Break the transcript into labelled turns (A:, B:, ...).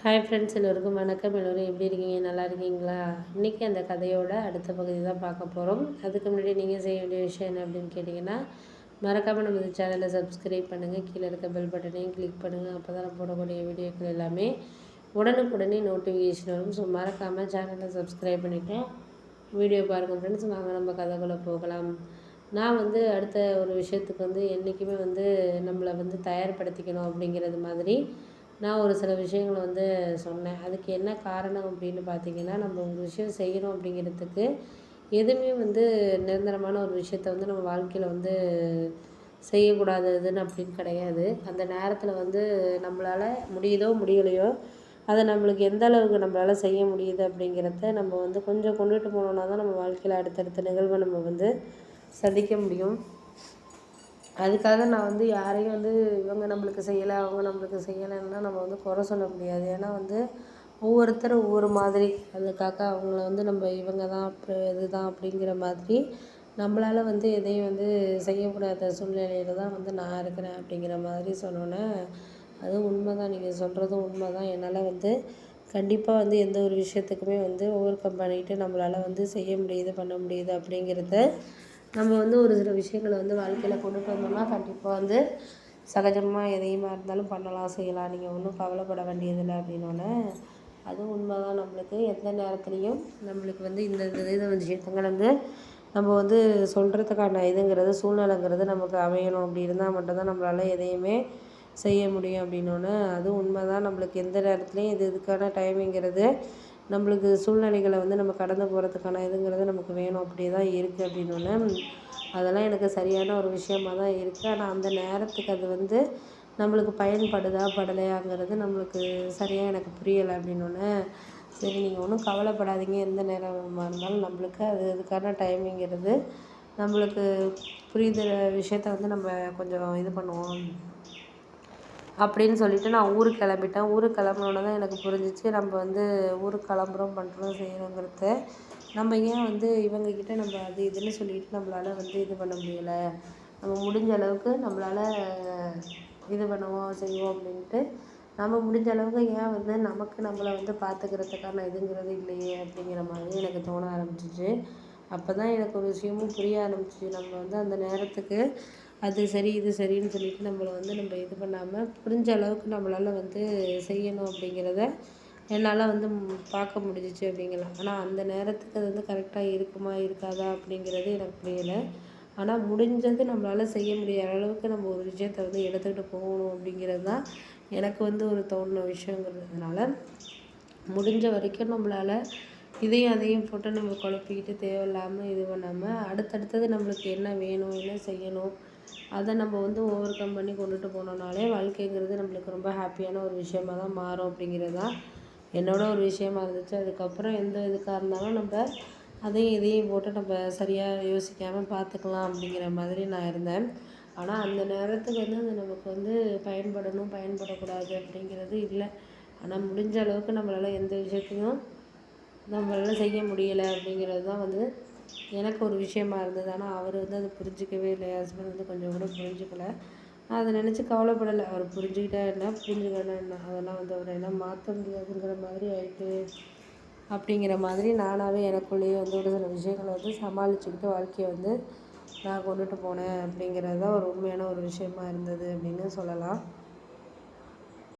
A: Hi friends, எல்லோருக்கும் வணக்கம். எல்லோரும் எப்படி இருக்கீங்க? நல்லா இருக்கீங்களா? இன்றைக்கி அந்த கதையோட அடுத்த பகுதி தான் பார்க்க போகிறோம். அதுக்கு முன்னாடி நீங்கள் செய்ய வேண்டிய விஷயம் என்ன அப்படின்னு கேட்டிங்கன்னா, மறக்காமல் நம்ம இந்த சேனலை சப்ஸ்கிரைப் பண்ணுங்கள். கீழே இருக்க பெல் பட்டனையும் கிளிக் பண்ணுங்கள். அப்போ தான் நான் போடக்கூடிய வீடியோக்கள் எல்லாமே உடனுக்குடனே நோட்டிஃபிகேஷன் வரும். ஸோ மறக்காமல் சேனலை சப்ஸ்கிரைப் பண்ணிவிட்டு வீடியோ பாருங்கள் ஃப்ரெண்ட்ஸ். வாங்க நம்ம கதைக்குள்ளே போகலாம். நான் அடுத்த ஒரு விஷயத்துக்கு என்றைக்குமே நம்மளை தயார்படுத்திக்கணும் அப்படிங்கிறது மாதிரி நான் ஒரு சில விஷயங்களை சொன்னேன். அதுக்கு என்ன காரணம் அப்படின்னு பார்த்தீங்கன்னா, நம்ம ஒரு விஷயம் செய்யணும் அப்படிங்கிறதுக்கு எதுவுமே நிரந்தரமான ஒரு விஷயத்த நம்ம வாழ்க்கையில் செய்யக்கூடாதுன்னு அப்படின்னு கிடையாது. அந்த நேரத்தில் நம்மளால் முடியுதோ முடியலையோ அதை நம்மளுக்கு எந்த அளவுக்கு நம்மளால் செய்ய முடியுது அப்படிங்கிறத நம்ம கொஞ்சம் கொண்டுட்டு போனோம்னா தான் நம்ம வாழ்க்கையில் அடுத்தடுத்த நிகழ்வை நம்ம சந்திக்க முடியும். அதுக்காக நான் யாரையும் இவங்க நம்மளுக்கு செய்யலை, அவங்க நம்மளுக்கு செய்யலைன்னா நம்ம குறை சொல்ல முடியாது. ஏன்னா ஒவ்வொருத்தரும் ஒவ்வொரு மாதிரி. அதுக்காக அவங்கள நம்ம இவங்க தான் இதுதான் அப்படிங்கிற மாதிரி நம்மளால் எதையும் செய்யக்கூடாத சூழ்நிலையில் தான் நான் இருக்கிறேன் அப்படிங்கிற மாதிரி சொன்னோன்னே, அதுவும் உண்மை தான். நீங்கள் சொல்கிறதும் உண்மை தான். என்னால் கண்டிப்பாக எந்த ஒரு விஷயத்துக்குமே ஓவர் கம் பண்ணிவிட்டு நம்மளால் செய்ய முடியுது, பண்ண முடியுது அப்படிங்கிறத நம்ம ஒரு சில விஷயங்களை வாழ்க்கையில் கொண்டுட்டு வந்தோம்னா கண்டிப்பாக சகஜமாக எதையுமா இருந்தாலும் பண்ணலாம், செய்யலாம். நீங்கள் ஒன்றும் கவலைப்பட வேண்டியதில்லை அப்படின்னோடனே, அதுவும் உண்மை தான். நம்மளுக்கு எந்த நேரத்துலையும் நம்மளுக்கு இந்த இந்த விஷயத்துங்கள் நம்ம சொல்கிறதுக்கான இதுங்கிறது சூழ்நிலைங்கிறது நமக்கு அமையணும். அப்படி இருந்தால் மட்டும்தான் நம்மளால் எதையுமே செய்ய முடியும் அப்படின்னோடனே, அதுவும் உண்மை தான். நம்மளுக்கு எந்த நேரத்துலையும் இதுக்கான டைமிங்கிறது நம்மளுக்கு சூழ்நிலைகளை நம்ம கடந்து போகிறதுக்கான இதுங்கிறது நமக்கு வேணும். அப்படி தான் இருக்குது அப்படின்னோடனே, அதெல்லாம் எனக்கு சரியான ஒரு விஷயமாக தான் இருக்குது. ஆனால் அந்த நேரத்துக்கு அது நம்மளுக்கு பயன்படுதா படலையாங்கிறது நம்மளுக்கு சரியாக எனக்கு புரியலை அப்படின்னோடனே, சரி நீங்கள் ஒன்றும் கவலைப்படாதீங்க, எந்த நேரமாக இருந்தாலும் நம்மளுக்கு அதுக்கான டைமிங்கிறது நம்மளுக்கு புரியுற விஷயத்த நம்ம கொஞ்சம் இது பண்ணுவோம் அப்படின்னு சொல்லிவிட்டு நான் ஊருக்கு கிளம்பிட்டேன். ஊருக்கு கிளம்புனோன்னே தான் எனக்கு புரிஞ்சிச்சு, நம்ம ஊருக்கு கிளம்புறோம், பண்ணுறோம், செய்கிறோங்கிறத நம்ம ஏன் இவங்கக்கிட்ட நம்ம அது இதுன்னு சொல்லிட்டு நம்மளால் இது பண்ண முடியலை. நம்ம முடிஞ்ச அளவுக்கு நம்மளால் இது பண்ணுவோம், செய்வோம் அப்படின்ட்டு நம்ம முடிஞ்ச அளவுக்கு ஏன் நமக்கு நம்மளை பார்த்துக்கிறதுக்கான இதுங்கிறது இல்லையே அப்படிங்கிற மாதிரி எனக்கு தோண ஆரம்பிச்சிச்சு. அப்போ தான் எனக்கு ஒரு விஷயமும் புரிய ஆரம்பிச்சிச்சு. நம்ம அந்த நேரத்துக்கு அது சரி, இது சரின்னு சொல்லிட்டு நம்மளை நம்ம இது பண்ணாமல் புரிஞ்ச அளவுக்கு நம்மளால் செய்யணும் அப்படிங்கிறத என்னால் பார்க்க முடிஞ்சிச்சு அப்படிங்கலாம். ஆனால் அந்த நேரத்துக்கு அது கரெக்டாக இருக்குமா இருக்காதா அப்படிங்கிறது எனக்கு புரியலை. ஆனால் முடிஞ்சது நம்மளால் செய்ய முடியாத அளவுக்கு நம்ம ஒரு விஷயத்த எடுத்துக்கிட்டு போகணும் அப்படிங்கிறது தான் எனக்கு ஒரு தோணுன விஷயங்கிறதுனால, முடிஞ்ச வரைக்கும் நம்மளால் இதையும் அதையும் போட்டு நம்ம குழப்பிக்கிட்டு தேவையில்லாமல் இது பண்ணாமல் அடுத்தடுத்தது நம்மளுக்கு என்ன வேணும், என்ன செய்யணும், அதை நம்ம ஓவர் கம் பண்ணி கொண்டுட்டு போனோம்னாலே வாழ்க்கைங்கிறது நம்மளுக்கு ரொம்ப ஹாப்பியான ஒரு விஷயமாக தான் மாறும் அப்படிங்கிறது தான் என்னோட ஒரு விஷயமா இருந்துச்சு. அதுக்கப்புறம் எந்த இதுக்காக இருந்தாலும் நம்ம அதையும் இதையும் போட்டு நம்ம சரியாக யோசிக்காமல் பார்த்துக்கலாம் அப்படிங்கிற மாதிரி நான் இருந்தேன். ஆனால் அந்த நேரத்துக்கு அது நமக்கு பயன்படணும், பயன்படக்கூடாது அப்படிங்கிறது இல்லை. ஆனால் முடிஞ்ச அளவுக்கு நம்மளால் எந்த விஷயத்தையும் நம்மளால் செய்ய முடியலை அப்படிங்கிறது தான் எனக்கு ஒரு விஷயமா இருந்தது. ஆனால் அவர் அதை புரிஞ்சிக்கவே இல்லை. என் ஹஸ்பண்ட் கொஞ்சம் கூட புரிஞ்சுக்கல. நான் அதை நினச்சி கவலைப்படலை. அவர் புரிஞ்சுக்கிட்டா என்ன, புரிஞ்சுக்கலன்னா என்ன, அதெல்லாம் அவர் என்ன மாற்ற முடியாதுங்கிற மாதிரி ஆயிட்டு அப்படிங்கிற மாதிரி நானாகவே எனக்குள்ளேயே ஒரு சில விஷயங்களை சமாளிச்சுக்கிட்டு வாழ்க்கையை நான் கொண்டுட்டு போனேன் அப்படிங்கிறது தான் ஒரு உண்மையான ஒரு விஷயமா இருந்தது அப்படின்னு சொல்லலாம்.